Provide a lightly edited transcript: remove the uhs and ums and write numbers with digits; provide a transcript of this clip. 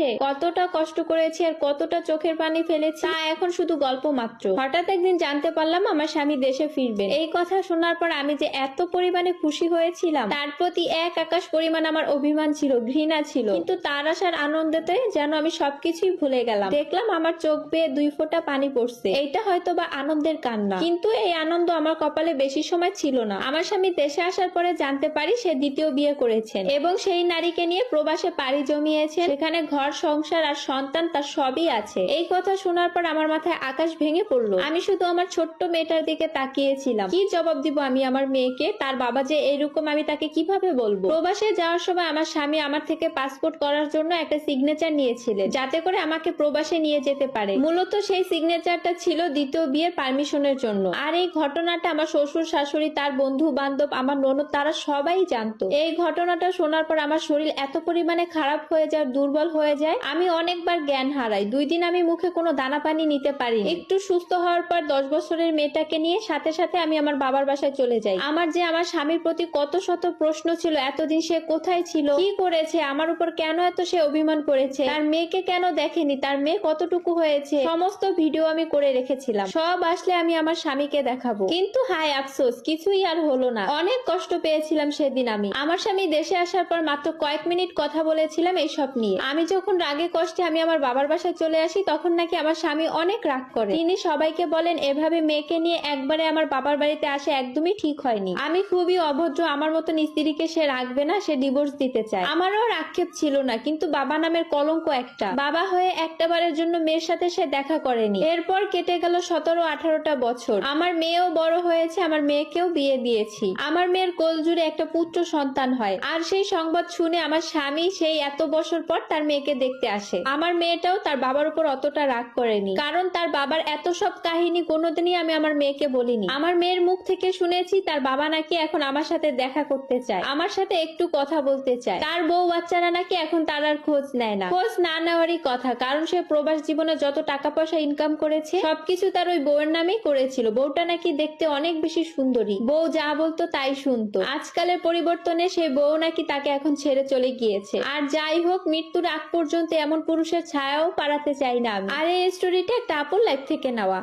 এসে কতটা কষ্ট করেছি আর কতটা চোখের পানি ফেলেছি তা এখন শুধু গল্প মাত্র। হঠাৎ একদিন জানতে পারলাম আমার স্বামী দেশে ফিরবেন। এই কথা শোনার পর আমি যে এত পরিমাণে খুশি হয়েছিলাম, তার প্রতি এক আকাশ পরিমাণ আমার অভিমান ছিল, ঘৃণা ছিল। কিন্তু তার আসার আনন্দেতে যেন আমি সবকিছুই ভুলে গেলাম। দেখলাম আমার চোখ বেয়ে 2 ফোঁটা পানি পড়ছে। এইটা হয়তো বা আনন্দের কান্না, কিন্তু এই আনন্দ আমার কপালে বেশি সময় ছিল না। আমার স্বামী দেশে আসার পরে জানতে পারি সে দ্বিতীয় বিয়ে করেছেন এবং সেই নারীকে নিয়ে প্রবাসে পাড়ি জমিয়েছেন। সেখানে ঘর সংসার আর সন্তান তার সবই আছে। এই কথা শোনার পর আমার মাথায় আকাশ ভেঙে পড়লো। আমি শুধু আমার ছোট্ট মেয়েটার দিকে তাকিয়েছিলাম। কি জবাব দিব আমি আমার মেয়েকে? তার বাবা যে এরকম, আমি তাকে কিভাবে বলবো? প্রবাসে যাওয়ার সময় আমার স্বামী আমার থেকে পাসপোর্ট করার জন্য একটা সিগনেচার নিয়েছিলেন, যাতে করে আমাকে প্রবাসে নিয়ে যেতে পারে। মূলত সেই সিগনেচারটা ছিল দ্বিতীয় বিয়ের পারমিশনের জন্য। আর এই ঘটনাটা আমার শ্বশুর শাশুড়ি, তার বন্ধু বান্ধব, আমার ননদ, তারা সবাই জানতো। এই ঘটনাটা শোনার পর আমার শরীর এত পরিমাণে খারাপ হয়ে যায়, দুর্বল হয়ে যায়, আমি অনেকবার জ্ঞান হারাই। 2 দিন আমি মুখে কোনো দানা পানি নিতে পারি। একটু সুস্থ হওয়ার পর 10 বছরের মেয়েটাকে নিয়ে সাথে সাথে আমি আমার বাবার বাসায় চলে যাই। আমার যে আমার স্বামীর প্রতি কত শত প্রশ্ন ছিল, এতদিন সে কোথায় ছিল, কি করেছে, আমার উপর কেন এত সে অভিমান করেছে, তার মেয়েকে কেন দেখেনি, তার মেয়ে কতটুকু হয়েছে, সমস্ত ভিডিও আমি করে রেখেছিলাম। সব আসলে আমি আমার স্বামীকে দেখাবো। কিন্তু হায় আফসোস, কিছুই আর হলো না। অনেক কষ্ট পেয়েছিলাম সেদিন আমি। আমার স্বামী দেশে আসার পর মাত্র কয়েক মিনিট কথা বলেছিলাম এইসব নিয়ে। আমি যখন রাগে কষ্টে আমি আমার বাবার বাসায় চলে আসি, তখন নাকি আমার স্বামী অনেক রাগ করে। তিনি সবাইকে বলেন এভাবে মেয়েকে নিয়ে একবারে আমার বাবার বাড়িতে আসে একদমই ঠিক হয়নি। আমি খুবই অভদ্র, আমার মতন স্ত্রীকে সে রাখবে না, সে ডিভোর্স দিতে চায়। আমারও আক্ষেপ ছিল না, কিন্তু বাবা নামের কলঙ্ক একটা। বাবা হয়ে একটাবারের জন্য মেয়ের সাথে সে দেখা করেনি। এরপর কেটে গেল 17-18টা বছর। আমার মেয়েও বড় হয়েছে, আমার মেয়েকেও বিয়ে দিয়েছি। আমার মেয়ের কোল জুড়ে একটা পুত্র সন্তান হয়। আর সেই সংবাদ শুনে আমার স্বামী সেই এত বছর পর তার মেয়েকে দেখতে আসে। আমার মেয়েটাও তার বাবার উপর অতটা রাগ করেনি, কারণ তার বাবার এত সব কাহিনী কোনোদিনই আমি আমার মেয়েকে বলিনি। আমার মেয়ের মুখ থেকে শুনেছি তার বাবা নাকি এখন আমার সাথে দেখা করতে চায়, আমার সাথে একটু কথা বলতে চায়। তার বউ বাচ্চারা নাকি এখন তার আর খোঁজ নেয় না। খোঁজ না নেওয়ারই কথা, কারণ সে প্রবাস জীবনে যত টাকা পয়সা ইনকাম করেছে সবকিছু তার ওই বউয়ের নামেই করেছিল। বউটা নাকি দেখতে অনেক বেশি সুন্দরী, বউ যা বলতো তাই শুনতো। আজকালের পরিবর্তনে সেই বউ নাকি তাকে এখন ছেড়ে চলে গিয়েছে। আর যাই হোক, মৃত্যুর আগ পর্যন্ত এমন পুরুষের ছায়াও পাড়াতে চাই না আমি। আর এই স্টোরিটা একটা আপুর লাইফ থেকে নেওয়া।